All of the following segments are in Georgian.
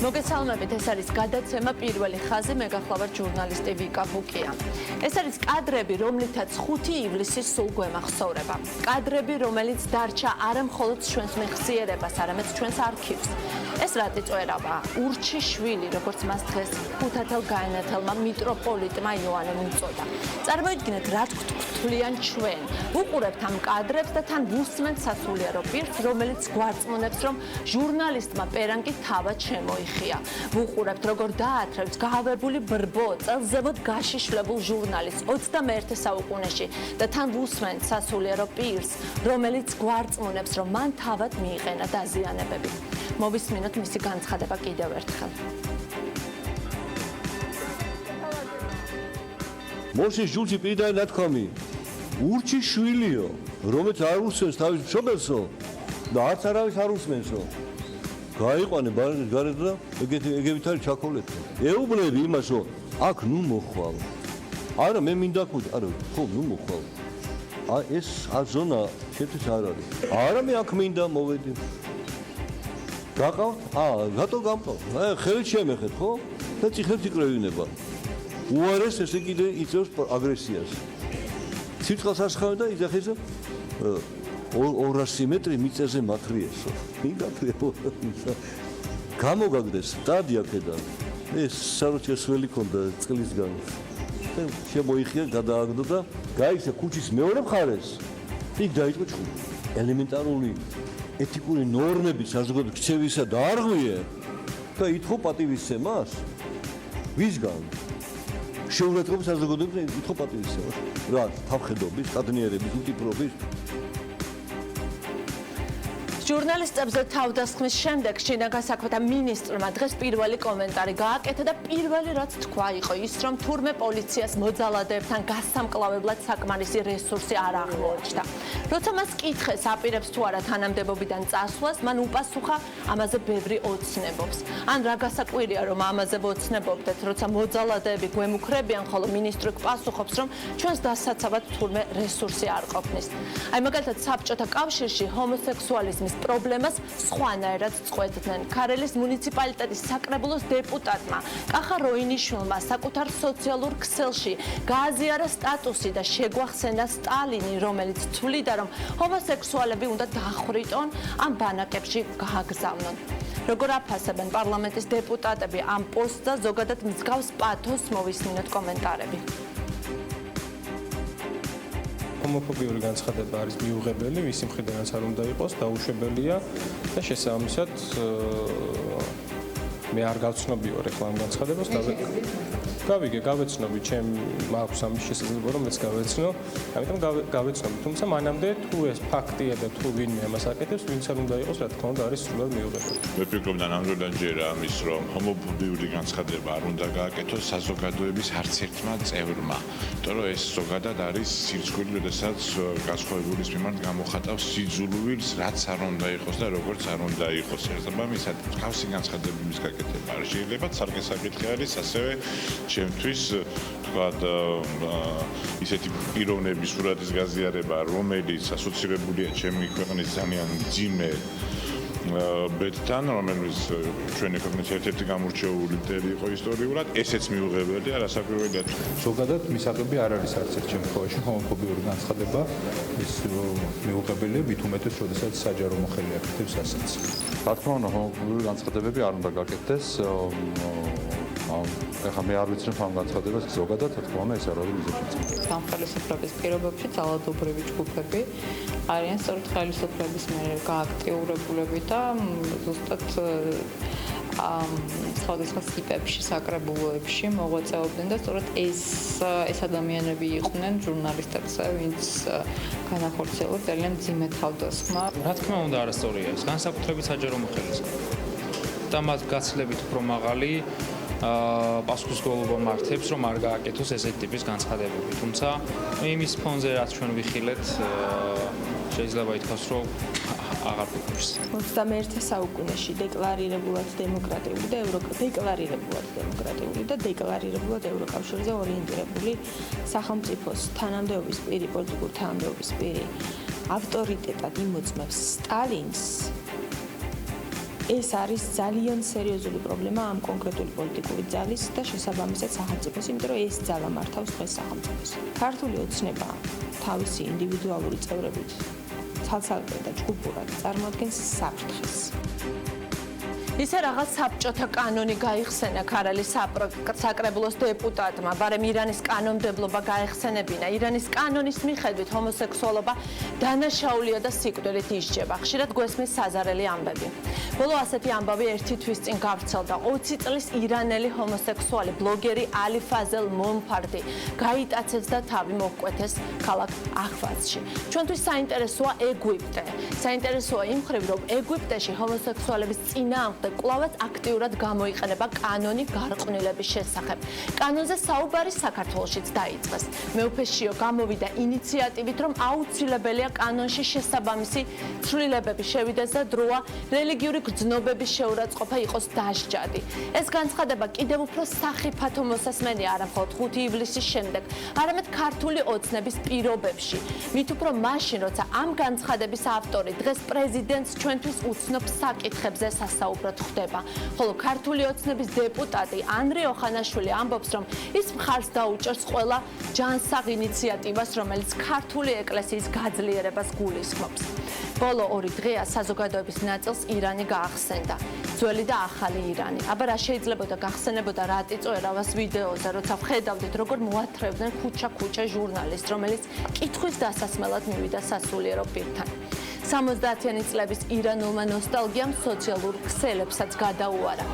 მოგესალმებით, ეს არის გადაცემა პირველი ხაზი, მე გახლავართ ჟურნალისტი ვიკა ბუკია. ეს არის კადრები, რომლითაც 5 ივლისის სულ გვემახსოვრება. კადრები, რომელიც დარჩა არა მხოლოდ ჩვენს მეხსიერებას, არამედ ჩვენს არქივს. ეს რა წიწვერავა? ურჩიშვილი, როგორც მას დღეს ხუთათელ გაენათელმა მიტროპოლიტმა იოანემ უწოდა. წარმოიდგინეთ, რა გვთვლიან ჩვენ. ვუყურებთ ამ კადრებს და თან ვუსმენთ სასულიერო პირს, რომელიც გვარწმუნებს, რომ ჟურნალისტმა პერანგი თავად შემოიხია. ვუყურებთ, როგორ დაათრევს გაავებული ბრბო, წელზემოთ გაშიშვლებულ ჟურნალისტს 21 საუკუნეში და თან ვუსმენთ სასულიერო პირს, რომელიც გვარწმუნებს, რომ მან თავად მიიყენა დაზიანებები. მოვისმინოთ მისი განცხადება კიდევ ერთხელ. მოსის ჯულში პირდაპირ ნათქვამი ურჩიშვილიო, რომელიც არ უსმენს თავის მშობელსო და არც არავის არ უსმენსო. გაიყვანე გარეთ და ეგებით არის ჩაქოლეთო. ეუბნები იმას, რომ აქ ნუ მოხვალ. არა, მე მინდა ხუთ, არა, ხო, ნუ მოხვალ. ეს აზონა შეთვის არ არის. არა, მე აქ მინდა მოვედი. გაყავთ? რატო გამყავ? ხელით შემეხეთ, ხო? და წიხებს იკრევინება. უარეს ესე კიდე იწევს აგრესიას. ციფრს ასხავენ და იძახის 200 მეტრი მიწაზე მათრიესო. მიგათრიებო. გამოგაგდეს სტადი აქედან. ეს საროჩესველი ქონდა წყლისგან. და შემოიხია, გადააგდო და გაიქცა ქუჩის მეორე მხარეს. იქ დაიწყო ჭხური. ელემენტარული ეთიკური ნორმების საზოგადო ქცევისა და არღვიე და ითხოვ პატივისცემას? ვისგან? შეურაცხყოფის საზოგადოებას ითხოვ პატივისცემას? რა, თავხედობის, კადნიერების, უტიპრობის? ჟურნალისტებზე თავდასხმის შემდეგ შინაგან საქმეთა მინისტრმა დღეს პირველი კომენტარი გააკეთა და პირველი რაც თქვა იყო ის, რომ თურმე პოლიციას მოძალადეებთან გასამკლავებლად საკმარისი რესურსი არ აღმოაჩნდა. როცა მას კითხეს აპირებს თუ არა თანამდებობიდან წასვლას, მან უპასუხა, ამაზე ბევრი ოცნებობს. ან რა გასაკვირია, რომ ამაზე ვოცნებობდეთ, როცა მოძალადეები გვემუქრებიან, ხოლო მინისტრი პასუხობს, რომ ჩვენს დასაცავად თურმე რესურსი არ ყოფნის. აი მაგალითად საბჭოთა კავშირში ჰომოსექსუალიზმის პრობლემას სხვანაირად წყვეტდნენ. ქარელის მუნიციპალიტეტის საკრებულოს დეპუტატმა კახა როინიშვილმა საკუთარ სოციალურ ქსელში გააზიარა სტატუსი და შეგვახსენა სტალინი, რომელიც თვლიდა, რომ ჰომოსექსუალები უნდა დახვრიტონ, ამ ბანაკებში გააგზავნონ. როგორ აფასებენ პარლამენტის დეპუტატები ამ პოსტს და ზოგადად მსგავს პათოსს მოვისმინოთ კომენტარები. ჰომოფობიური განცხადება არის მიუღებელი, მისი მხრიდანაც არ უნდა იყოს, დაუშვებელია და შესაბამისად მე არ გავცნობიორ ახლა ამ განცხადებას და გავეცნობი, ჩემ მაქვს ამის შესაძლებლობა, რომ მეც გავეცნო, ამიტომ გავეცნობი, თუმცა მანამდე თუ ეს ფაქტია და თუ ვინმე ამას აკეთებს, ვინც არ უნდა იყოს, რა თქმა უნდა, არის სრულად მიუღებელი. მე ვფიქრობ და ნამდვილად ჯერა ამის, რომ ჰომოფობიური განცხადება არ უნდა გააკეთოს საზოგადოების არც ერთმა წევრმა, იმიტომ რომ ეს ზოგადად არის სირცხვილი, როდესაც განსხვავებულის მიმართ გამოხატავს სიძულვილს, რაც არ უნდა იყოს და როგორც არ უნდა იყოს. ერთმანეთსად თავისი განცხადებების გაკეთება არ შეიძლება, სარკე საკითხი არის, ასევე ჩემთვის თქვათ ისეთი პიროვნების სურათის გაზიარება, რომელიც ასოცირებულია ჩემი ქვეყნის ძალიან მძიმე ბედთან, რომელიც ჩვენი ქვეყნის ერთ-ერთი გამორჩეული ლიდერი იყო ისტორიულად, ესეც მიუღებელია, რასაკვირველია. ზოგადად მისაღები არ არის არც ერთ შემთხვევაში ჰომოფობიური განცხადება, ის მიუღებელია, მით უმეტეს, როდესაც საჯარო მოხელი აკეთებს ასეც. რა თქმა უნდა, ჰომოფობიური განცხადებები არ უნდა გაკეთდეს. ეხლა მე არ ვიცნობ ამ განცხადებას ზოგადად, რა თქმა უნდა, ეს არ არის მიზეზი. ხელისუფლების პირობებში ძალადობრივი ჯგუფები არიან სწორედ ხელისუფლების მიერ გააქტიურებულები და ზუსტად სხვადასხვა სიტყვებში, საკრებულოებში მოღვაწეობდნენ და სწორედ ეს ადამიანები იყვნენ ჟურნალისტებზე, ვინც განახორციელა ძალიან მძიმე თავდასხმა. რა თქმა უნდა, არასწორია ეს, განსაკუთრებით საჯარო მოხელის და მათ გაცლებით უფრო მაღალი პასუხისმგებლობა მართებს, რომ არ გააკეთოს ესეთი ტიპის განცხადებები. თუმცა იმის ფონზე, რაც ჩვენ ვიხილეთ, შეიძლება ითქვას, რომ აღარ ფიქრობს. 21 საუკუნეში დეკლარირებულად დემოკრატიული და დეკლარირებულად ევროკავშირზე ორიენტირებული სახელმწიფოს თანამდებობის პირი, პოლიტიკური თანამდებობის პირი ავტორიტეტად იმოწმებს სტალინს ეს არის ძალიან სერიოზული პრობლემა ამ კონკრეტული პოლიტიკური ძალის და შესაბამისად სახელმწიფოს, იმიტომ რომ ეს ძალა მართავს დღეს სახელმწიფოს. ქართული ოცნება თავისი ინდივიდუალური წევრებით ცალ-ცალკე და ჯგუფურად წარმოადგენს საფრთხეს. ისე რაღაც საბჭოთა კანონი გაიხსენა ქართლის საკრებულოს დეპუტატმა, მაგრამ ირანის კანონმდებლობა გაეხსენებინა. ირანის კანონის მიხედვით ჰომოსექსუალობა დანაშაულია და სიკვდილით ისჯება. ხშირად გვესმის საზარელი ამბები. ბოლო ასეთი ამბავი ერთი თვის წინ გავრცელდა. 20 წლის ირანელი ჰომოსექსუალი ბლოგერი ალი ფაზელ მომფარდი გაიტაცეს და თავი მოჰკვეთეს ქალაქ ახვაზში. ჩვენთვის საინტერესოა ეგვიპტე. საინტერესოა იმ მხრივ, რომ ეგვიპტეში ჰომოსექსუალების წინააღმდეგ კვლავაც აქტიურად გამოიყენება კანონი გარყვნილების შესახებ. კანონზე საუბარი საქართველოშიც დაიწყეს. მეუფეშიო გამოვიდა ინიციატივით, რომ აუცილებელია კანონში შესაბამისი ცვლილებები შევიდეს და დროა რელიგიური გრძნობების შეურაცხყოფა იყოს დასჯადი. ეს განცხადება კიდევ უფრო სახიფათო მოსასმენია არა მხოლოდ 5 ივლისის შემდეგ, არამედ ქართული ოცნების პირობებში. მით უფრო მაშინ, როცა ამ განცხადების ავტორი დღეს პრეზიდენტს ჩვენთვის უცნობ საკითხებზე სასაუბრად ხდება. ხოლო ქართული ოცნების დეპუტატი ანდრე ოხანაშვილი ამბობს, რომ ის მხარს დაუჭერს ყველა ჯანსაღ ინიციატივას, რომელიც ქართული ეკლესიის გაძლიერებას გულისხმობს. ბოლო 2 დღეა საზოგადოების ნაწილს ირანი გაახსენდა. ძველი და ახალი ირანი. აბა რა შეიძლებოდა გახსენებოდა რატი წვერავას ვიდეოზე, როცა ვხედავდით, როგორ მოათრევდნენ ქუჩა-ქუჩა ჟურნალისტს, რომელიც კითხვის დასასმელად მივიდა სასულიერო პირთან. 70-იანი წლების ირანულმა ნოსტალგიამ სოციალურ ქსელებსაც გადაუარა.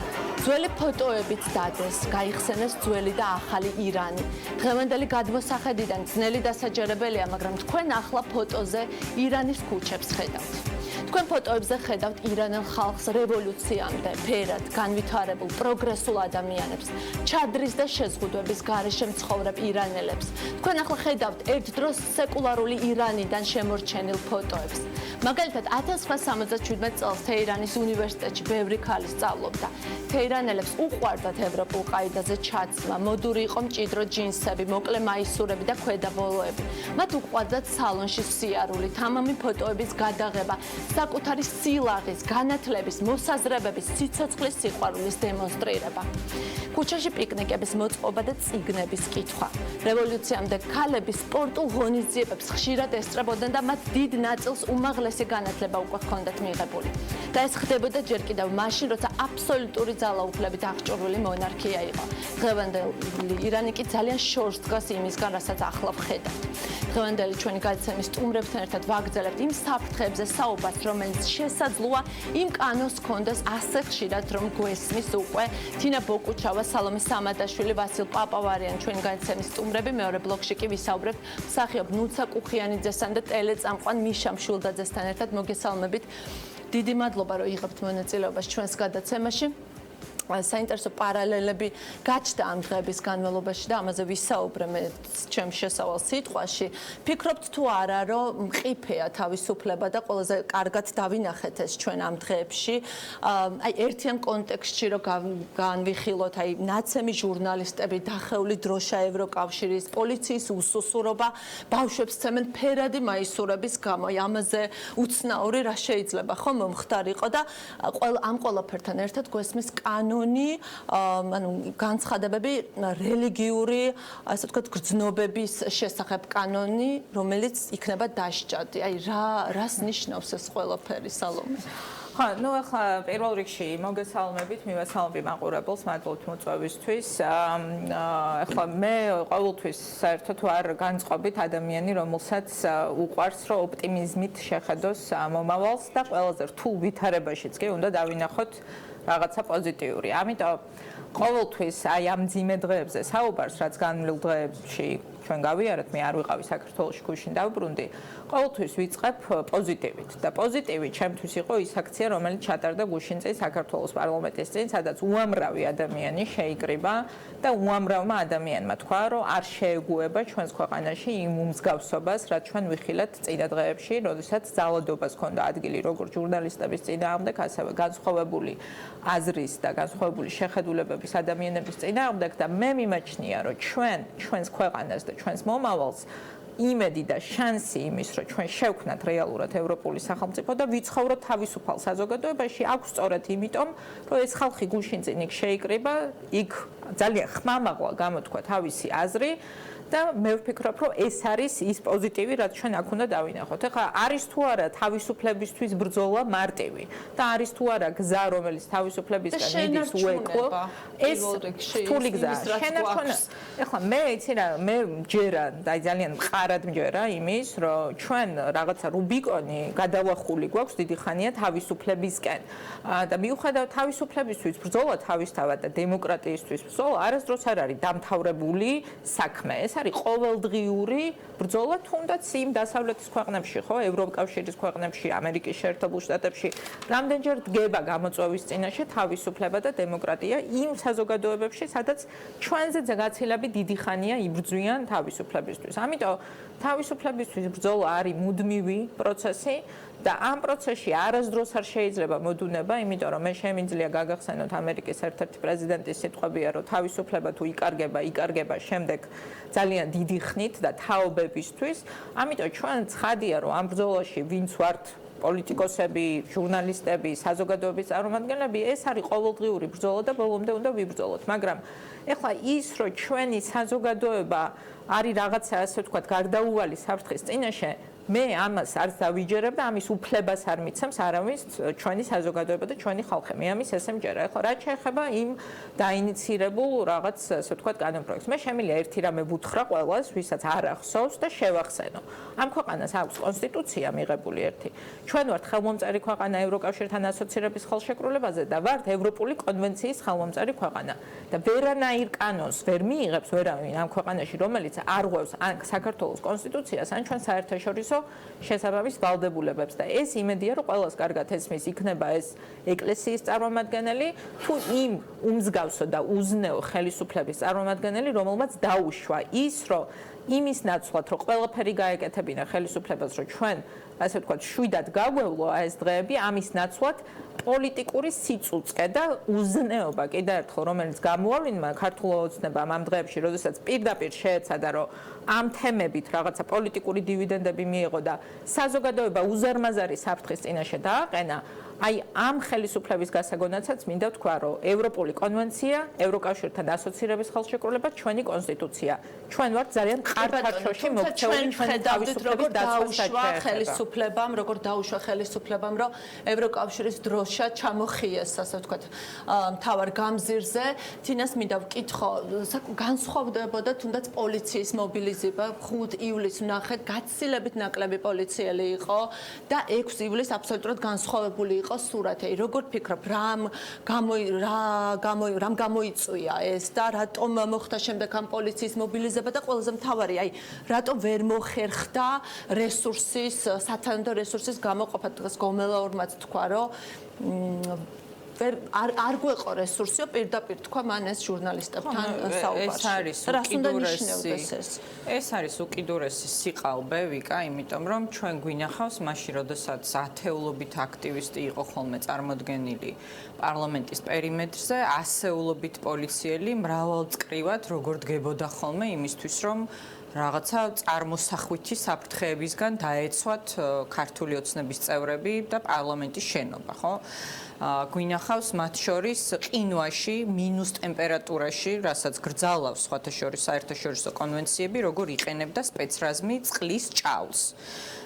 ძველი ფოტოებიც დადეს, გაიხსენეს ძველი და ახალი ირანი. დღევანდელი გადმოსახედიდან ძნელი დასაჯერებელია, მაგრამ თქვენ ახლა ფოტოზე ირანის ქუჩებს ხედავთ. თქვენ ფოტოებზე ხედავთ ირანელ ხალხს რევოლუციამდე, ფერად, განვითარებულ, პროგრესულ ადამიანებს, ჩადრის და შეზღუდვების გარეშე მცხოვრებ ირანელებს. თქვენ ახლა ხედავთ ერთდროს სეკულარული ირანიდან შემორჩენილ ფოტოებს. მაგალითად, 1967 წელს თეირანის უნივერსიტეტში ბევრი ქალი სწავლობდა. თეირანელებს უყვარდათ ევროპულ ყაიდაზე ჩაცმა, მოდური იყო მჭიდრო ჯინსები, მოკლე მაისურები და ქვედაბოლოები. მათ უყვარდათ სალონში სიარული, თამამი ფოტოების გადაღება, საკუთარი სილაღის, განათლების, მოსაზრებების, სიცოცხლის სიყვარულის დემონსტრირება. ქუჩაში პიკნიკების მოწყობა და წიგნების კითხვა. რევოლუციამდე ქალები სპორტულ ღონისძიებებს ხშირად ესწრებოდნენ და მათ დიდ ნაწილს უმაღლესი განათლება უკვე ჰქონდათ მიღებული. და ეს ხდებოდა ჯერ კიდევ მაშინ, როცა აბსოლუტური ძალაუფლებით აღჭურვილი მონარქია იყო. დღევანდელი ირანი კი ძალიან შორს დგას იმისგან, რასაც ახლა ვხედავთ. დღევანდელი ჩვენი გადაცემის სტუმრებთან ერთად ვაგრძელებთ იმ საფრთხეებზე საუბარს, რომელიც შესაძლოა იმ კანონს ჰქონდეს ასე ხშირად, რომ გვესმის უკვე თინა ბოკუჩავა, სალომე სამადაშვილი, ვასილ პაპავარიანი ჩვენი გადაცემის სტუმრები. მეორე ბლოკში კი ვისაუბრებთ მსახიობ ნუცა კუხიანიძესთან და ტელეწამყვან მიშა მშვილდაძესთან ერთად. მოგესალმებით. დიდი მადლობა, რომ იღებთ მონაწილეობას ჩვენს გადაცემაში. საინტერესო პარალელები გაჩნდა ამ დღეების განმავლობაში და ამაზე ვისაუბრე მე ჩემს შესავალ სიტყვაში. ფიქრობთ თუ არა, რომ მყიფეა თავისუფლება და ყველაზე კარგად დავინახეთ ეს ჩვენ ამ დღეებში. აი ერთიან კონტექსტში რომ განვიხილოთ, აი ნაცემი ჟურნალისტები, დახეული დროშა ევროკავშირის, პოლიციის უსუსურობა, ბავშვებს ცემენ ფერადი მაისურების გამო. ამაზე უცნაური რა შეიძლება ხო მომხდარიყო და ამ ყველაფერთან ერთად გვესმის კანონი, ანუ განცხადებები რელიგიური, ასე ვთქვათ, გრძნობების შესახებ კანონი, რომელიც იქნება დასჯადი. აი რას ნიშნავს ეს ყველაფერი, სალომე? ხო, ну ახლა პირველ რიგში მოგესალმებით, მივესალმები მაყურებელს, მადლობთ მოწვევისთვის. ახლა მე ყოველთვის საერთოდ არ განწყობით ადამიანი, რომელსაც უყვარს, რომ ოპტიმიზმით შეხედოს მომავალს და ყველაზე რთულ ვითარებაშიც კი უნდა დავინახოთ რაღაცა პოზიტიური. ამიტომ ყოველთვის აი ამ ძიმე დღეებზე საუბარს, რაც განვლილ დღეებში ჩვენ გავიარეთ, მე არ ვიყავი საქართველოში, გუშინ დავბრუნდი. ყოველთვის ვიწყებ პოზიტივით და პოზიტივი ჩემთვის იყო ის აქცია, რომელიც ჩატარდა გუშინ წინ საქართველოს პარლამენტის წინ, სადაც უამრავი ადამიანი შეიკრიბა და უამრავმა ადამიანმა თქვა, რომ არ შეეგუება ჩვენს ქვეყანაში იმ უმსგავსობას, რაც ჩვენ ვიხილეთ წინა დღეებში, როდესაც ძალადობას ჰქონდა ადგილი როგორც ჟურნალისტების წინააღმდეგ, ასევე განსხვავებული აზრის და განსხვავებული შეხედულებების ადამიანების წინააღმდეგ და მე მიმაჩნია, რომ ჩვენს ქვეყანას და ჩვენს მომავალს იმედი და შანსი იმის, რომ ჩვენ შევქმნათ რეალურად ევროპული სახელმწიფო და ვიცხოვროთ თავისუფალ საზოგადოებაში, აქვს სწორედ იმიტომ, რომ ეს ხალხი გუშინ წინ იქ შეიკრიბა, იქ ძალიან ხმამაღლა გამოთქვა თავისი აზრი და მე ვფიქრობ, რომ ეს არის ის პოზიტივი, რაც ჩვენ აქ უნდა დავინახოთ. ეხლა არის თუ არა თავისუფლებისთვის ბრძოლა მარტივი და არის თუ არა გზა, რომელიც თავისუფლებისგან მიდის უეკლო, ეს რთული გზაა. შენარჩუნება. ეხლა მე იცი რა, მე მჯერა და ძალიან მყარად მჯერა იმის, რომ ჩვენ რაღაცა რუბიკონი გადავახული გვაქვს დიდი ხანია თავისუფლებისკენ. და მიუხედავად თავისუფლებისთვის ბრძოლა თავისთავად და დემოკრატიისთვის ბრძოლა არასდროს არ არის დამთავრებული საქმე. ეს არის ყოველდღიური ბრძოლა თუნდაც იმ დასავლეთის ქვეყნებში, ხო, ევროკავშირის ქვეყნებში, ამერიკის შეერთებულ შტატებში, რამდენჯერ დგება გამოწვევის წინაშე თავისუფლება და დემოკრატია იმ საზოგადოებებში, სადაც ჩვენზე გაცილები დიდი ხანია იბრძვიან თავისუფლებისთვის. ამიტომ თავისუფლებისთვის ბრძოლა არის მუდმივი პროცესი და ამ პროცესში არასდროს არ შეიძლება მოდუნება, იმიტომ რომ მე შემიძლია გაგახსენოთ ამერიკის ერთ-ერთი პრეზიდენტის სიტყვებია, რომ თავისუფლება თუ იკარგება შემდეგ ძალიან დიდი ხნით და თაობებისთვის. ამიტომ ჩვენ ცხადია, რომ ამ ბრძოლაში ვინც ვართ პოლიტიკოსები, ჟურნალისტები, საზოგადოების წარმომადგენლები, ეს არის ყოველდღიური ბრძოლა და ბოლომდე უნდა ვიბრძოლოთ. მაგრამ ეხლა ის, რომ ჩვენი საზოგადოება არის რაღაცა ასე ვთქვათ, გარდაუვალი საფრთხის წინაშე, მე ამას არც დავიჯერებ და ამის უფლებას არ მიცემს არავის ჩვენი საზოგადოება და ჩვენი ხალხი. მე ამის ესე მჯერა. ეხლა რაც შეეხება იმ დაინიცირებულ რაღაც ასე ვთქვათ კანონპროექტს. მე შემიძლია ერთი რამე ვუთხრა ყველას, ვისაც არ ახსოვს და შევახსენო. ამ ქვეყანას აქვს კონსტიტუცია მიღებული ერთი. ჩვენ ვართ ხელმომწერი ქვეყანა ევროკავშირთან ასოცირების ხელშეკრულებაზე და ვართ ევროპული კონვენციის ხელმომწერი ქვეყანა. და ვერანაირ კანონს ვერ მიიღებს ვერავინ ამ ქვეყანაში, რომელიც არ ღვევს ან საქართველოს კონსტიტუციას, ან ჩვენ საერთაშორისო შესაბამის ვალდებულებებს და ეს იმედია, რომ ყველას კარგად ესმის, იქნება ეს ეკლესიის წარმომადგენელი თუ იმ უმსგავსო და უზნეო ხელისუფლების წარმომადგენელი, რომელმაც დაუშვა ის, რომ იმის ნაცვლად, რომ ყველაფერი გაეკეთებინა ხელისუფლებას, რომ ჩვენ ასე ვთქვათ, შვიდად გაგვევლო ეს დღეები, ამის ნაცვლად პოლიტიკური სიწუწკე და უზნეობა კიდევ ერთხელ, რომელიც გამოავლინდა ქართულ ოცნებამ ამ დღეებში, როდესაც პირდაპირ შეეცადა, რომ ამ თემებით რაღაცა პოლიტიკური დივიდენდები მიიღო და საზოგადოება უზარმაზარი საფრთხის წინაშე დააყენა, აი ამ ხელისუფლების გასაგონაცაც მინდა ვთქვა, რომ ევროპული კონვენცია, ევროკავშირთან ასოცირების ხელშეკრულება, ჩვენი კონსტიტუცია. ჩვენ ვართ ძალიან მყარ ფარშოში მოქცეული ჩვენი თავისუფლების დაცვას ხელისუფლებამ, როგორ დაუშვა ხელისუფლებამ, რომ ევროკავშირის დროშა ჩამოხიეს, ასე ვთქვათ, მთავარ გამზირზე. თინას მინდა ვკითხო, განსხვავდებოდა თუნდაც პოლიციის მობილიზება 5 ივლისს ნახეთ, გაცილებით ნაკლები პოლიციელი იყო და 6 ივლისს აბსოლუტურად განსხვავებული იყო სურათი. როგორ ფიქრობ, რამ გამოიწვია ეს და რატომ მოხდა შემდეგ ამ პოლიციის მობილიზება და ყველაზე მთავარი, აი, რატომ ვერ მოხერხდა რესურსის, სათანადო რესურსის გამოყოფა. დღეს გომელაურმაც თქვა, რომ არ გვეყო რესურსიო, პირდაპირ თქვა მან ეს ჟურნალისტებთან საუბარში. რას უნდა ნიშნავდეს ეს? ეს არის უკიდურესი სიყალბე, ვიკა, იმიტომ რომ ჩვენ გვინახავს მაშინ, როდესაც ათეულობით აქტივისტი იყო ხოლმე წარმოდგენილი პარლამენტის პერიმეტრზე, ასეულობით პოლიციელი მრავალწკრივად როგორ დგებოდა ხოლმე იმისთვის, რომ რაღაცა წარმოსახვითი საფრთხეებისგან დაეცვათ ქართული ოცნების წევრები და პარლამენტის შენობა, ხო? გვინახავს მათ შორის ყინვაში, მინუს ტემპერატურაში, რასაც გრძალავს სხვათა შორის საერთაშორისო კონვენციები, როგორ იყენებდა სპეცრაზმი წყლის ჭაულს.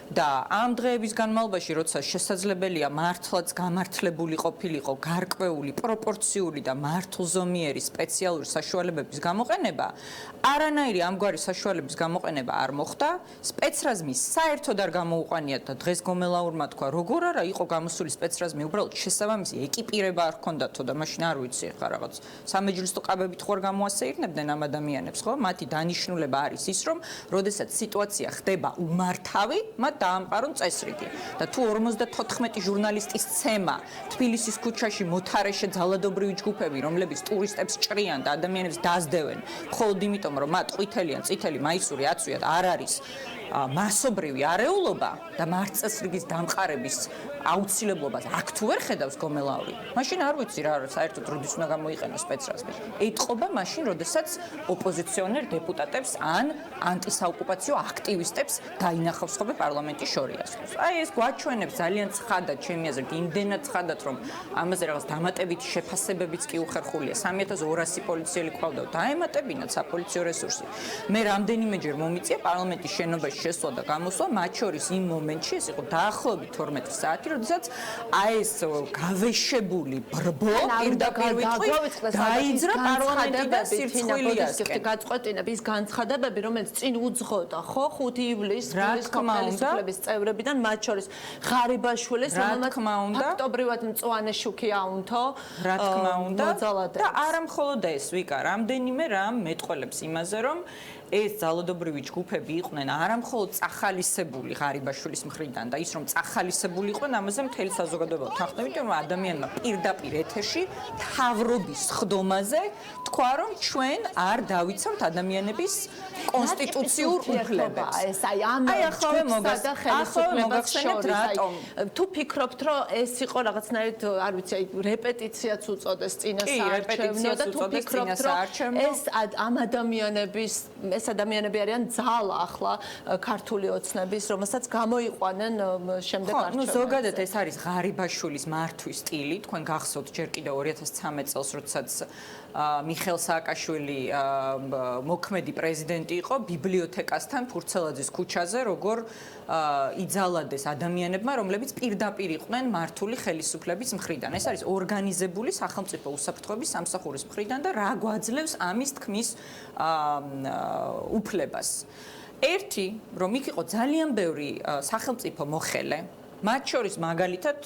და ამ დღეების განმავლობაში, როცა შესაძლებელია მართლაც გამართლებული ყოფილიყო გარკვეული, პროპორციული და მართლზომიერი სპეციალური საშუალებების გამოყენება, არანაირი ამგვარი საშუალების გამოყენება არ მოხდა, სპეცრაზმი საერთოდ არ გამოუყენიათ და დღეს გომელაურმა თქვა, როგორ არა იყო გამოსული სპეცრაზმი, უბრალოდ შესაბამისი ეკიპირება არ ჰქონდათო და მაშინ არ ვიცი ხა რაღაც სამეჯლისო ყაბებით ხო არ გამოასეირნებდნენ ამ ადამიანებს, ხო? მათი დანიშნულება არის ის, რომ როდესაც სიტუაცია ხდება უმართავი, მათ დაამყარონ წესრიგი და თუ 54 ჟურნალისტის ცემა თბილისის ქუჩაში მოთარეშე ძალადობრივი ჯგუფები, რომლებიც ტურისტებს ჭრიან და ადამიანებს დაძდევენ, მხოლოდ იმიტომ, რომ მათ ყვითელი ან წითელი მაისური აცვიათ, არ არის მასობრივი არეულობა და მარწესრიგის დამყარების აუცილებლობას აქ თუ ვერ ხედავს გომელაური, მაშინ არ ვიცი რა საერთოდ როდის უნდა გამოიყენოს სპეცრაზმი. ეთყობა მაშინ, როდესაც ოპოზიციონერ დეპუტატებს ან ანტისაოკუპაციო აქტივისტებს დაინახავს ხოლმე პარლამენტის შორიაზღებს. აი ეს გვაჩვენებს ძალიან ცხადად, ჩემი აზრით, იმდენად ცხადად, რომ ამაზე რაღაც დამატებითი შეფასებებიც კი უხერხულია. 3200 პოლიციელი ყავდა, დაემატებინათ საპოლიციო რესურსი. მე რამდენიმეჯერ მომიწია პარლამენტის შენობაში შესვლა და გამოსვლა, მათ შორის იმ მომენტში ეს იყო დაახლოებით 12 საათი, როდესაც აი ეს გავეშებული ბრბო პირდაპირ ვიტყვი დაიძრა პარლამენტიდან სირცხვილიასკენ. გაწყვეტინებ ის განცხადებები, რომელიც წინ უძღოდა, ხო, 5 ივლისს ხელისუფლების წევრებიდან, მათ შორის ღარიბაშვილის, რომელმაც ფაქტობრივად მწვანე შუქი აუნთო, რა თქმა უნდა, მოძალადებს. და არა მხოლოდ ეს, ვიკა, რამდენიმე რამ მეტყველებს იმაზე, რომ ეს ძალადობრივი ჯგუფები იყვნენ არა მხოლოდ წახალისებული ღარიბაშვილის მხრიდან და ის რომ წახალისებული იყვნენ, ამაზე მთელი საზოგადოება თანხმდებით, რომ ადამიანმა პირდაპირ ეთერში თავრობის ხდომაზე თქვა, რომ ჩვენ არ დავიცავთ ადამიანების კონსტიტუციურ უფლებებს. ეს აი ახლა მოგახსენებთ რატომ? თუ ფიქრობთ, რომ ეს იყო რაღაცნაირად, არ ვიცი, აი რეპეტიციაც უწოდეს წინასაარჩევნო და თუ ფიქრობთ, რომ ეს ამ ადამიანების ეს ადამიანები არიან ძალა ახლა ქართული ოცნების, რომელსაც გამოიყვანენ შემდეგ არჩევნებში. ზოგადად ეს არის ღარიბაშვილის მართვის სტილი. თქვენ გახსოვთ ჯერ კიდევ 2013 წელს, როდესაც მიხეილ სააკაშვილი მოქმედი პრეზიდენტი იყო, ბიბლიოთეკასთან ფურცელაძის ქუჩაზე, როგორ იძალადეს ადამიანებმა, რომლებიც პირდაპირ იყვნენ მართული ხელისუფლების მხრიდან. ეს არის ორგანიზებული სახელმწიფო უსაფრთხოების სამსახურის მხრიდან და რა გვაძლევს ამის თქმის უფლებას. ერთი, რომ იქ იყო ძალიან ბევრი სახელმწიფო მოხელე, მათ შორის მაგალითად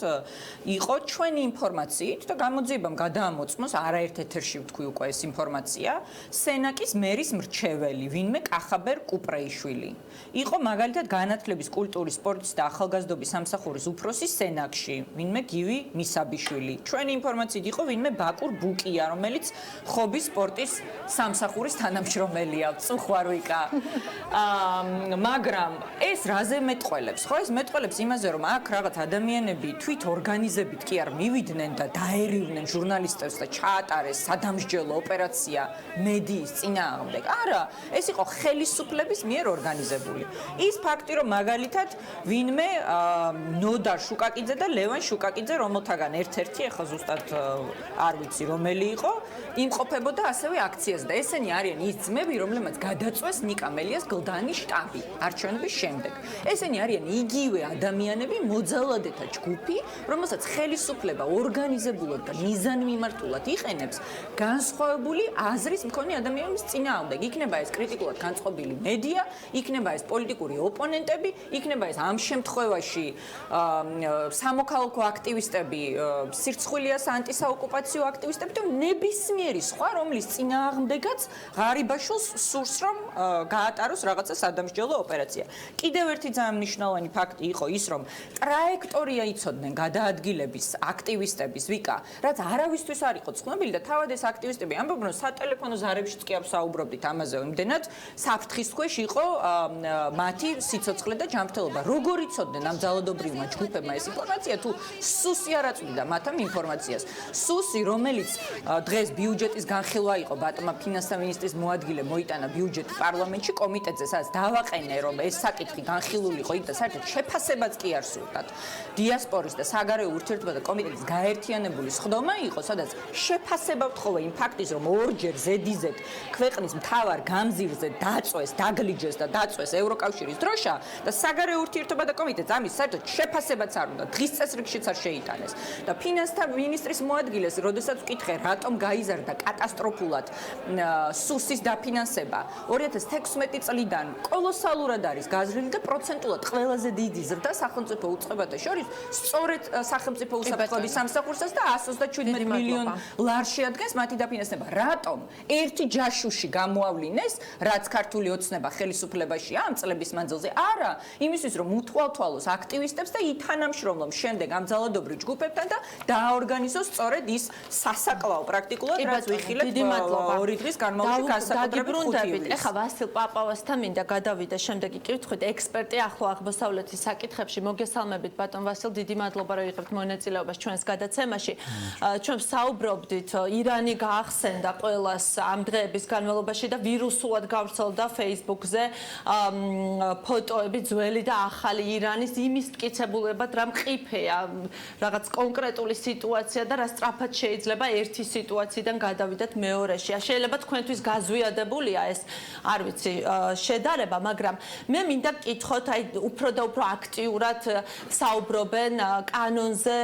იყო ჩვენი ინფორმაციით და გამოძიებამ გადაამოწმოს არაერთ ეთერში ვთქვი უკვე ეს ინფორმაცია, სენაკის მერის მრჩეველი, ვინმე კახაბერ კუპრეიშვილი. იყო მაგალითად განათლების, კულტურის, სპორტის და ახალგაზრდობის სამსახურის უფროსი სენაკში, ვინმე გივი მისაბიშვილი. ჩვენი ინფორმაციით იყო ვინმე ბაკურ ბუკია, რომელიც ხობის სპორტის სამსახურის თანამშრომელია. წუხვარ ვიკა. მაგრამ ეს რაზე მეტყველებს? ხო, ეს მეტყველებს იმაზე, რომ აქ რაღაც ადამიანები თვით ორგანიზებით კი არ მივიდნენ და დაერივნენ ჟურნალისტებს და ჩაატარეს სადამსჯელო ოპერაცია მედიის წინააღმდეგ. არა, ეს იყო ხელისუფლების მიერ ორგანიზებული. ის ფაქტი, რომ მაგალითად ვინმე ნოდარ შუკაკიძე და ლევან შუკაკიძე, რომელთაგან ერთ-ერთი, ახლა ზუსტად არ ვიცი რომელი იყო, იმყოფებოდა ასევე აქციაზე და ესენი არიან ის ძმები, რომლებმაც გადაწვეს ნიკა მელიას გლდანი შტაბი არჩევნების შემდეგ. ესენი არიან იგივე ადამიანები, მოძალადეთა ჯგუფი, რომელსაც ხელისუფლება ორგანიზებულად და მიზანმიმართულად იყენებს განსხვავებული აზრის მქონე ადამიანების წინააღმდეგ. იქნება ეს კრიტიკულად განწყობილი მედია, იქნება ეს პოლიტიკური ოპონენტები, იქნება ეს ამ შემთხვევაში სამოქალაქო აქტივისტები, სირცხვილიას ანტისაოკუპაციო აქტივისტები და ნებისმიერი სხვა, რომლის წინააღმდეგაც ღარიბაშვილს სურს, რომ გაატაროს რაღაცა სადამსჯელო ოპერაცია. კიდევ ერთი ძალიან მნიშვნელოვანი ფაქტი იყო ის, რომ ტრაექტორია იცოდნენ გადაადგილების აქტივისტების, ვიკა, რაც არავისთვის არ იყო ცნობილი და თავად ეს აქტივისტები ამბობენ, რომ სატელეფონო ზარებშიც კი არ საუბრობდით ამაზე, იმდენად საფრთხის ქვეშ იყო მათი სიცოცხლე და ჯანმრთელობა. როგორ იცოდნენ ამ ძალადობრივმა ჯგუფებმა ეს ინფორმაცია, თუ სუსი არ აწვდიდა მათ ამ ინფორმაციას. სუსი, რომელიც დღეს ბიუჯეტის განხილვა იყო, ბატონმა ფინანსთა მინისტრის მოადგილე მოიტანა ბიუჯეტი პარლამენტში კომიტეტზე, სადაც დავაყენე, რომ ეს საკითხი განხილული იყო, და საერთოდ შეფასებაც კი არ სურდათ. დიასპორის და საგარეო ურთიერთობათა კომიტეტის გაერთიანებული სხდომა იყო, სადაც შეფასება ვთხოვა იმ ფაქტის, რომ ორჯერ ზედიზედ ქვეყნის მთავარ გამზირზე დაწვეს, დაგლიჯეს და დაწვეს ევროკავშირის დროშა და საგარეო ურთიერთობათა კომიტეტს ამის საერთოდ შეფასებაც არ უნდა, დღის წესრიგშიც არ შეიტანეს. და ფინანსთა მინისტრის მოადგილეს, როდესაც ვკითხე, რატომ გაიზარდა კატასტროფულად სუსის დაფინანსება, 2016 წლიდან კოლოსალურად არის გაზრდილი და პროცენტულად ყველაზე დიდი ზრდა სახელმწიფო უწყებათა შორის სწორედ სახელმწიფო უსაფრთხოების სამსახურსაც და 137 მილიონ ლარს შეადგენს მათი დაფინანსება. რატომ ერთი ჯაშუში გამოავლინეს, რაც ქართული ოცნება ხელისუფლებაშია ამ წლების მანძილზე? არა, იმისთვის რომ უთვალთვალოს აქტივისტებს და ითანამშრომლოს შემდეგ ამ ძალადობრივ ჯგუფებთან და დააორგანიზოს სწორედ ის სასაკლაო პრაქტიკულად, რაც ვიხილეთ 2 დღის განმავლობაში განსაკუთრებით 5 ივლისს. ეხლა ვასილ პაპავასთან მინდა გადავიდე შემდეგი კითხვით. ექსპერტი ახლო აღმოსავლეთის საკითხებში მოგესალმებით ბატონ ვასილ, დიდი მადლობა რომ იღებთ მონაწილეობას ჩვენს გადაცემაში. ჩვენ ვსაუბრობდით, ირანი გაახსენდა ყველას ამ დღეების განმავლობაში და ვირუსულად გავრცელდა Facebook-ზე ფოტოები ძველი და ახალი ირანის იმის მტკიცებულებად, რა მყიფეა, რაღაც კონკრეტული სიტუაცია და რა სწრაფად შეიძლება ერთი სიტუაციიდან გადავიდეთ მეორეში. შეიძლება თქვენთვის გაზვიადებულია ეს, არ ვიცი, შედარება, მაგრამ მე მინდა გკითხოთ, აი უფრო და უფრო აქტიურად საუბრობენ კანონზე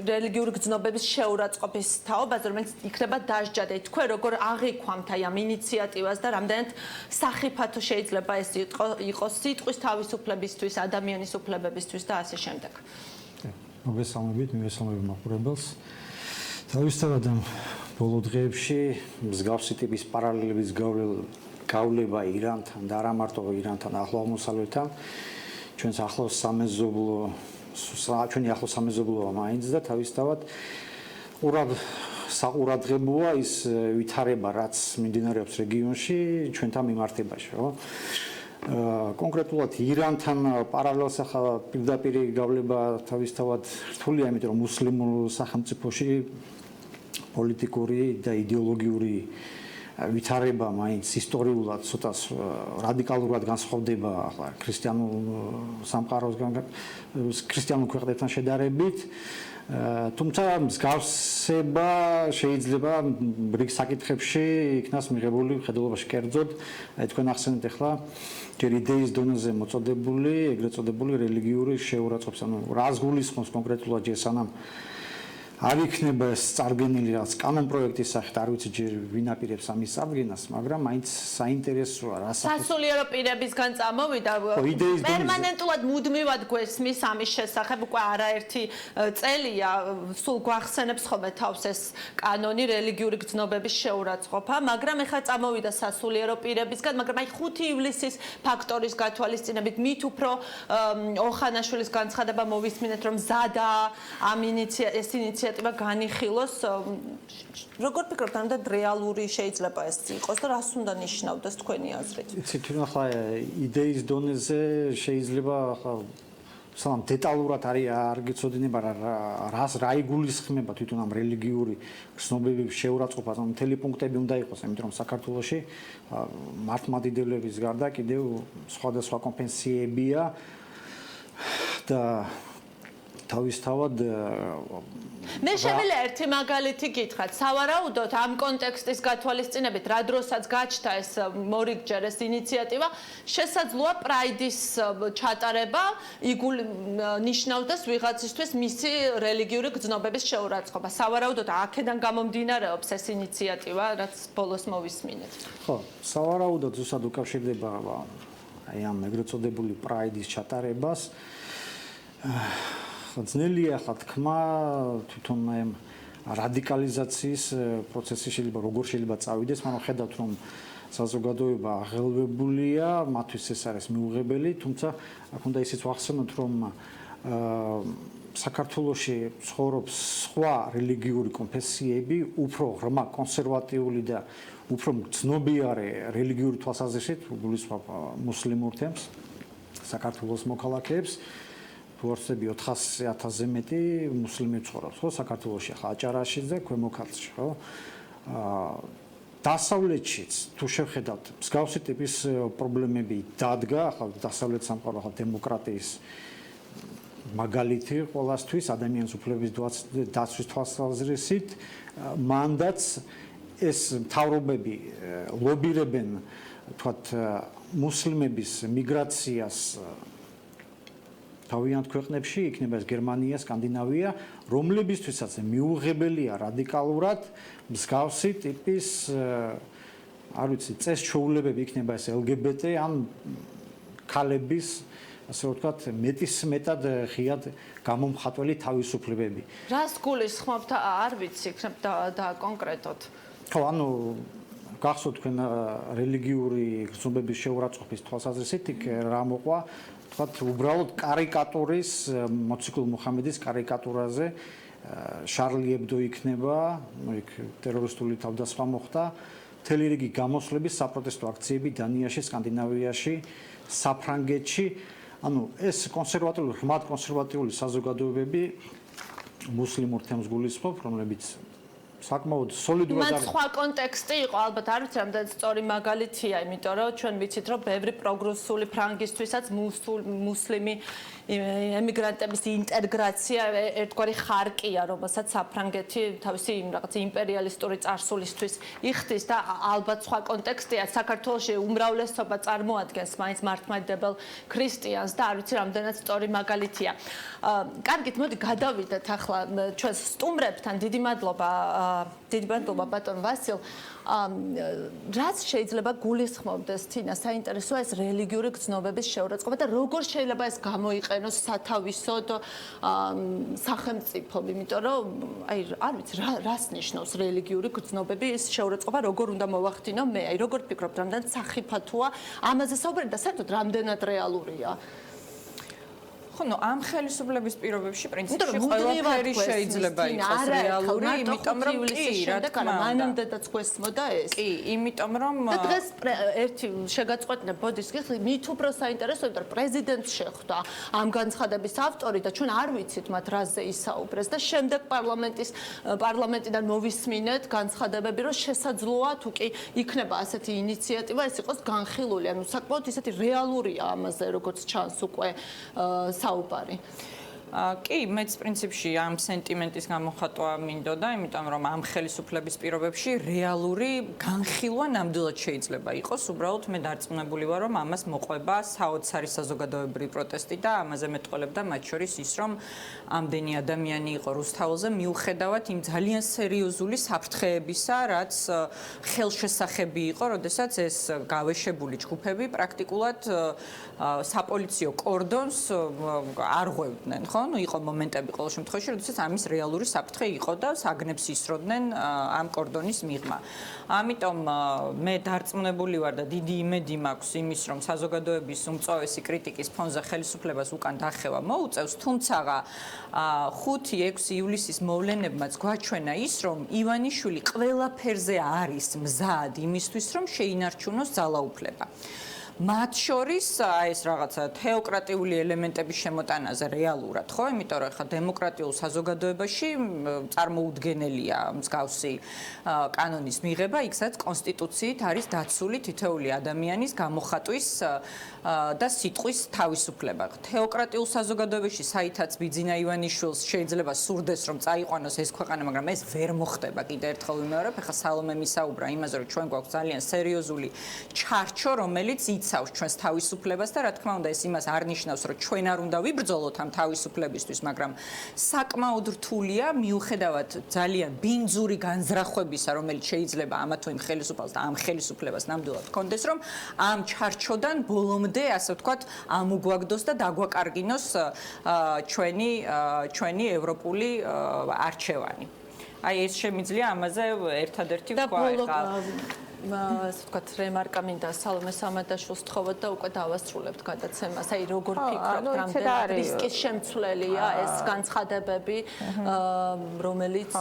რელიგიური გრძნობების შეურაცხყოფის თაობაზე, რომელიც იქნება დასჯადი. თქვენ როგორ აღიქვამთ აი ამ ინიციატივას და რამდენად სახიფათო შეიძლება ეს იყოს სიტყვის თავისუფლებისთვის, ადამიანის უფლებებისთვის და ასე შემდეგ. მოგესალმებით, მივესალმები მაყურებელს. თავისთავად ბოლო დღეებში მსგავსი ტიპის პარალელების გავლება ირანთან და არა მარტო ირანთან, ახლო აღმოსავლეთთან, ჩვენი ახლო სამეზობლოა მაინც და თავისთავად საყურადღებოა ის ვითარება, რაც მიმდინარეობს რეგიონში ჩვენთან მიმართებაში, ხო? კონკრეტულად ირანთან პარალელს ახლა პირდაპირ გავლება თავისთავად რთულია, იმიტომ რომ მუსლიმურ სახელმწიფოში პოლიტიკური და იდეოლოგიური ვითარება მაინც ისტორიულად ცოტა რადიკალურად განსხვავდება ახლა ქრისტიანულ სამყაროსგან, ქრისტიანულ ქვეყნებთან შედარებით. თუმცა მსგავსება შეიძლება რიგ საკითხებში იქნას მიღებული მხედველობაში კერძოდ, აი თქვენ ახსენეთ ახლა ჯერ იდეის დონეზე მოწოდებული, ეგრეთ წოდებული რელიგიური შეურაცხყოფის, ანუ რას გულისხმობს კონკრეტულად ჯერ სანამ არ იქნება ეს წარგენილი რაც კანონ პროექტის სახით, არ ვიცი ჯერ ვინ აპირებს ამის წარგენას, მაგრამ მაინც საინტერესოა რა სასულიერო პირებისგან წამოვიდა პერმანენტულად მუდმივად გვესმის ამის შესახებ უკვე არაერთი წელია, სულ გვახსენებს ხოლმე თავს ეს კანონი რელიგიური გრძნობების შეურაცხყოფა, მაგრამ ეხლა წამოვიდა სასულიერო პირებისგან, მაგრამ აი 5 ივლისის ფაქტორის გათვალისწინებით მით უფრო ოხანაშვილის განცხადება მოვისმინეთ, რომ ზადა ამ ინიციატივა განიხილოს. როგორ ფიქრობთ, ამდენ რეალური შეიძლება ეს იყოს და რას უნდა ნიშნავდეს თქვენი აზრით? იცით, თვითონ ახლა იდეის დონეზე შეიძლება ახლა სამ დეტალურად არ გეცოდინება რა იგულისხმება თვითონ ამ რელიგიური გრძნობების შეურაცხყოფას, ამ მთელი პუნქტები უნდა იყოს, იმიტომ რომ საქართველოში მართლმადიდებლების გარდა კიდევ სხვადასხვა კონფესიებია და თავისთავად მე შემიძლია ერთი მაგალითი გითხრათ. სავარაუდოდ ამ კონტექსტის გათვალისწინებით, რა დროსაც გაჩნდა ეს მორიგჯერ ეს ინიციატივა, შესაძლოა პრაიდის ჩატარება ნიშნავდეს ვიღაცისთვის მისი რელიგიური გრძნობების შეურაცხყოფა. სავარაუდოდ აქედან გამომდინარეობს ეს ინიციატივა, რაც ბოლოს მოვისმინეთ. ხო, სავარაუდოდ ზუსტად უკავშირდება აი ამ ეგრეთ წოდებული პრაიდის ჩატარებას. ძნელია ახლა თქმა თვითონ ამ რადიკალიზაციის პროცესი როგორ შეიძლება წავიდეს, მაგრამ ხედავთ რომ საზოგადოება აღელვებულია, მათთვის ეს არის მიუღებელი, თუმცა აქ უნდა ისიც ვახსენოთ, რომ საქართველოში ცხოვრობს სხვა რელიგიური კონფესიები, უფრო ღრმა კონსერვატიული და უფრო ცნობიარე რელიგიური თვალსაზრისით, გულისხმობ მუსლიმურ თემს, საქართველოს მოქალაქეებს. ვორსები 400,000-ზე მეტი მუსლიმი ცხოვრობს, ხო, საქართველოში, ახლა აჭარაში და ქვემო ქართლში, ხო? დასავლეთშიც თუ შევხედავთ, მსგავსი ტიპის პრობლემები დადგა, ახლა დასავლეთ სამყარო, ახლა დემოკრატიის მაგალითი ყველასთვის, ადამიანის უფლების დაცვის თვალსაზრისით, მანდაც ეს მთავრობები ლობირებენ, თქვათ, მუსლიმების მიგრაციას თავიანთ ქვეყნებში, იქნება ეს გერმანია, სკანდინავია, რომლებისთვისაც მიუღებელია რადიკალურად მსგავსი ტიპის არ ვიცი, წესჩვეულებები იქნება ეს LGBT ან ქალების ასე ვთქვათ, მეტად ღიად გამომხატველი თავისუფლებები. რას გულისხმობთ, არ ვიცი, იქნებ და კონკრეტოდ. ხო, ანუ გახსოვთ თქვენ რელიგიური გრძნობების შეურაცხყოფის თვალსაზრისით იქ რა მოყვა, ვთქვათ, უბრალოდ კარიკატურის მოციქულ მუჰამედის კარიკატურაზე შარლი ებდო იქნება, იქ ტერორისტული თავდასხმა მოხდა, მთელი რიგი გამოსვლების საპროტესტო აქციები დანიაში, სკანდინავიაში, საფრანგეთში, ანუ ეს ღრმად კონსერვატიული საზოგადოებები მუსლიმურ თემს გულისხმობ, რომლებიც საკმაოდ სოლიდურად მან სხვა კონტექსტი იყო, ალბათ არ ვიცი, რამდენად სწორი მაგალითია, იმიტომ რომ ჩვენ ვიცით, რომ ბევრი პროგრესული ფრანგისთვისაც მუსლიმი ემიგრანტების ინტეგრაცია ერთგვარი ხარკია, რომელსაც საფრანგეთი თავისი რაღაც იმპერიალისტური წარსულისთვის იხდის და ალბათ სხვა კონტექსტია. საქართველოში უმრავლესობა წარმოადგენს მაინც მართლმადიდებელ ქრისტიანს და არ ვიცი, რამდენად სწორი მაგალითია. კარგით, მოდი გადავიდეთ ახლა ჩვენს სტუმრებთან. დიდი მადლობა ბატონ ვასილ. რაც შეიძლება გულისხმობდეს თინა საინტერესოა ეს რელიგიური გრძნობების შეურაცხყოფა და როგორ შეიძლება ეს გამოიყენოს სათავისოდ სახელმწიფომ, იმიტომ რომ აი არ ვიცი რას ნიშნავს რელიგიური გრძნობების შეურაცხყოფა, როგორ უნდა მოვახდინო მე, აი როგორ ფიქრობთ, რამდენად სახიფათოა ამაზე საუბარი და საერთოდ რამდენად რეალურია? ხო, ნუ ამ ხელისუფლების პირობებში პრინციპში ყველაფერი შეიძლება იყოს რეალური, იმიტომ რომ კი, რა თქმა უნდა, მანამდეც გვესმოდა ეს. კი, იმიტომ რომ და დღეს ერთი შეგაწყვეტნებ ბოდის გიხრი, მით უფრო საინტერესოა, რომ პრეზიდენტს შეხვდა ამ განცხადების ავტორი და ჩვენ არ ვიცით მათ რაზე ისაუბრეს და შემდეგ პარლამენტიდან მოვისმინეთ განცხადებები, რომ შესაძლოა თუ კი იქნება ასეთი ინიციატივა, ეს იყოს განხილული, ანუ საკმაოდ ისეთი რეალურია ამაზე, როგორც ჩანს უკვე საუბარი. კი, მეც პრინციპში ამ სენტიმენტის გამოხატვა მინდოდა, იმიტომ რომ ამ ხელისუფლების პირობებში რეალური განხილვა ნამდვილად შეიძლება იყოს. უბრალოდ მე დარწმუნებული ვარ, რომ ამას მოყვება საოცარი საზოგადოებრივი პროტესტი და ამაზე მეტყოლებდა მათ შორის ის, რომ ამდენი ადამიანი იყო რუსთაველზე, მიუხედავად იმ ძალიან სერიოზული საფრთხეებისა, რაც ხელშესახები იყო, როდესაც ეს გავეშებული ჯგუფები პრაქტიკულად საპოლიციო კორდონს არ ღვევდნენ, ხო? ნუ იყო მომენტები ყოველ შემთხვევაში, როდესაც ამის რეალური საფრთხე იყო და საგნებს ისროდნენ ამ კორდონის მიღმა. ამიტომ მე დარწმუნებული ვარ და დიდი იმედი მაქვს იმის, რომ საზოგადოების უმწვავესი კრიტიკის ფონზე ხელისუფლებას უკან დახევა მოუწევს, თუმცა 5-6 ივლისის მოვლენებმაც გვაჩვენა ის, რომ ივანიშვილი ყველაფერზე არის მზად იმისთვის, რომ შეინარჩუნოს ძალაუფლება. მათ შორის ეს რაღაცა თეოკრატიული ელემენტების შემოტანაზე რეალურად, ხო? იმიტომ რომ ხა დემოკრატიულ საზოგადოებაში წარმოუდგენელია მსგავსი კანონის მიღება, იქ სადაც კონსტიტუციით არის დაცული თითოეული ადამიანის გამოხატვის და სიტყვის თავისუფლება. თეოკრატიულ საზოგადოებაში, საითაც ბიძინა ივანიშვილს შეიძლება სურდეს, რომ წაიყვანოს ეს ქვეყანა, მაგრამ ეს ვერ მოხდება. კიდევ ერთხელ ვიმეორებ, ხა სალომე მისაუბრა იმაზე, რომ ჩვენ გვაქვს ძალიან სერიოზული ჩარჩო, რომელიც იცავს ჩვენს თავისუფლებას და რა თქმა უნდა ეს იმას არ ნიშნავს, რომ ჩვენ არ უნდა ვიბრძოლოთ ამ თავისუფლებისთვის, მაგრამ საკმაოდ რთულია მიუხედავად ძალიან ბინძური განზრახვებისა, რომელიც შეიძლება ამა თუ იმ ხელისუფალს და ამ ხელისუფლებას ნამდვილად ჰქონდეს, რომ ამ ჩარჩოდან ბოლომდე, ასე ვთქვათ, ამოგვაგდოს და დაგვაკარგინოს ჩვენი ევროპული არჩევანი. აი ეს შემიძლია ამაზე ერთადერთი ვთქვა ხა ასე ვთქვათ, რემარკა მინდა სალომე სამადაშვილს თხოვოთ და უკვე დავასრულებთ გადაცემას. აი როგორ ფიქრობთ, რამდენად რისკის შემცვლელია ეს განცხადებები, რომელიც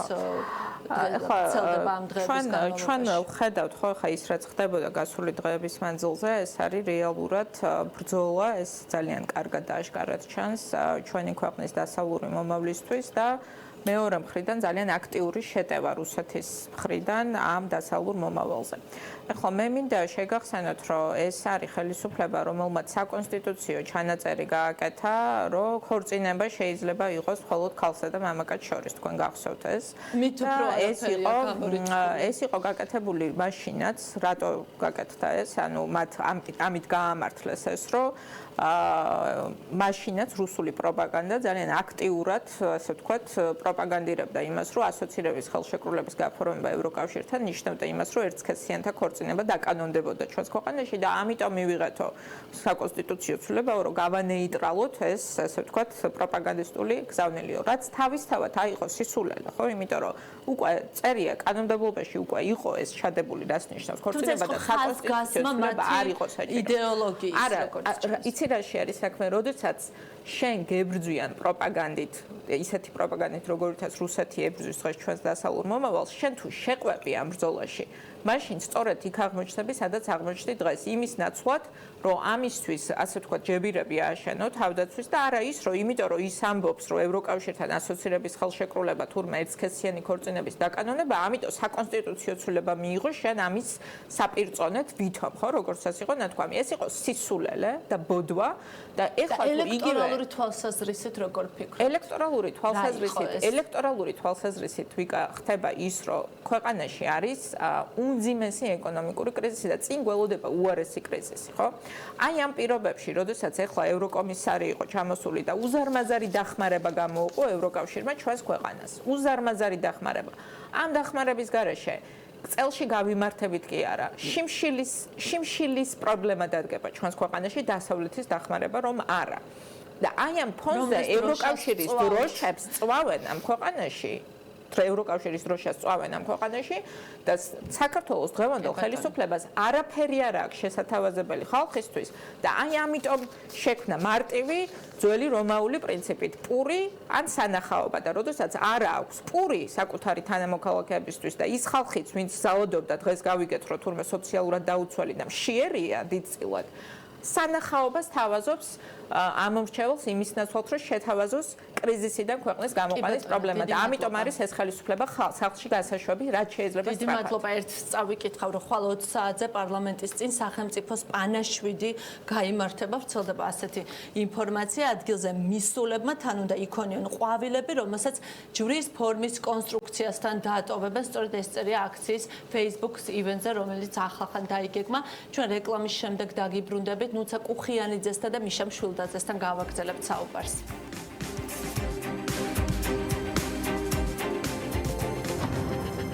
ცელდება ამ დღეების განმავლობაში? ჩვენ ვხედავთ, ხო, ხა ის რაც ხდებოდა გასული დღეების მანძილზე, ეს არის რეალურად ბრძოლა, ეს ძალიან კარგად და აშკარად ჩანს ჩვენი ქვეყნის დასავლური მომავლისთვის და მეორე მხრიდან ძალიან აქტიური შეტევა რუსეთის მხრიდან ამ დასავლურ მომავალზე. ეხლა მე მინდა შეგახსენოთ, რომ ეს არის ხელისუფლება, რომელმაც საკონსტიტუციო ჩანაწერი გააკეთა, რომ ქორწინება შეიძლება იყოს მხოლოდ ქალსა და მამაკაცს შორის, თქვენ გახსოვთ ეს. ეს იყო გაკეთებული მაშინაც, რატო გაკეთდა ეს? ანუ მათ ამით გაამართლეს ეს, რომ მაშინაც რუსული პროპაგანდა ძალიან აქტიურად, ასე ვთქვათ, პროპაგანდირებდა იმას, რომ ასოცირების ხელშეკრულების გაფორმება ევროკავშირთან ნიშნავდა იმას, რომ ერთსქესიანთა ქორწინება დაკანონდებოდა ჩვენს ქვეყანაში და ამიტომ მივიღეთო საკონსტიტუციო ცვლილებაო, რომ გავანეიტრალოთ ეს, ასე ვთქვათ, პროპაგანდისტული გზავნილიო, რაც თავისთავად აიღო სისულელე, ხო? იმიტომ რომ უკვე წერია კანონმდებლობაში უკვე იყო ეს ჩადებული, რაც ნიშნავს ქორწინება და საკონსტიტუციო ცვლილება არ იყო საჭირო. იდეოლოგიის არა, იცი რაში არის საქმე, როდესაც შენ გებრძვიან პროპაგანდით, ისეთი პროპაგანდით, როგორითაც რუსეთი ებრძვის დღეს ჩვენს დასავლურ მომავალს, შენ თუ შეყვები ამ ბრძოლაში, მაშინ სწორედ იქ აღმოჩნდები, სადაც აღმოჩნდი დღეს, იმის ნაცვლად, რომ ამისთვის, ასე ვთქვათ, ჯებირები ააშენო თავდაცვის და არა ის, რომ იმიტომ რომ ის ამბობს, რომ ევროკავშირთან ასოცირების ხელშეკრულება თურმე ერთსქესიანი ქორწინების დაკანონება, ამიტომ საკონსტიტუციო ცვლილება მიიღო შენ ამის საპირწონედ ვითომ, ხო, როგორცაც იყო ნათქვამი. ეს იყო სისულელე და ბოდვა და ეხლა თუ იგივე ელექტორალური თვალსაზრისით როგორ ფიქრობ? ელექტორალური თვალსაზრისით ხდება ის, რომ ქვეყანაში არის უმძიმესი ეკონომიკური კრიზისი და წინ გველოდება უარესი კრიზისი, ხო? აი ამ პირობებში, როდესაც ეხლა ევროკომისარი იყო ჩამოსული და უზარმაზარი დახმარება გამოუყო ევროკავშირმა ჩვენს ქვეყანას. უზარმაზარი დახმარება. ამ დახმარების გარეშე წელში გავიმართებით კი არა. შიმშილის პრობლემა დადგება ჩვენს ქვეყანაში დასავლეთის დახმარება რომ არა. და აი ამ ფონზე ევროკავშირის დროშებს წვავენ ამ ქვეყანაში. ევროკავშირის დროშას წვავენ ამ ქვეყანაში და საქართველოს დღევანდელ ხელისუფლებას არაფერი არ აქვს შესათავაზებელი ხალხისთვის და აი ამიტომ შექმნა მარტივი ძველი რომაული პრინციპით პური ან სანახაობა და როდესაც არ აქვს პური საკუთარი თანამოქალაქეებისთვის და ის ხალხიც ვინც ზაოდობდა დღეს გავიგეთ რომ თურმე სოციალურად დაუცველი და მშიერია დიდწილად სანახაობას თავაზობს ამომრჩეველს იმის ნაცვლად რომ შეთავაზოს კრიზისიდან ქვეყნის გამოყვანის პრობლემა და ამიტომ არის ეს ხელისუფლება ხალხში გასაშვები რაც შეიძლება სწრაფად. დიდი მადლობა ერთ წავიკითხავ რომ ხვალ 20 საათზე პარლამენტის წინ სახელმწიფოს პანაშვიდი გაიმართება ვრცელდება ასეთი ინფორმაცია ადგილზე მისულებმა თან უნდა იქონიონ ყვავილები რომელსაც ჯვრის ფორმის კონსტრუქციასთან დაატოვებენ სწორედ ეს წერია აქციის Facebook-ს ივენტზე რომელიც ახლახან დაიგეგმა ჩვენ რეკლამის შემდეგ დაგიბრუნდებით ნუცა კუხიანიძესთან და მიშა მშვილდაძესთან გავაგრძელებთ საუბარს.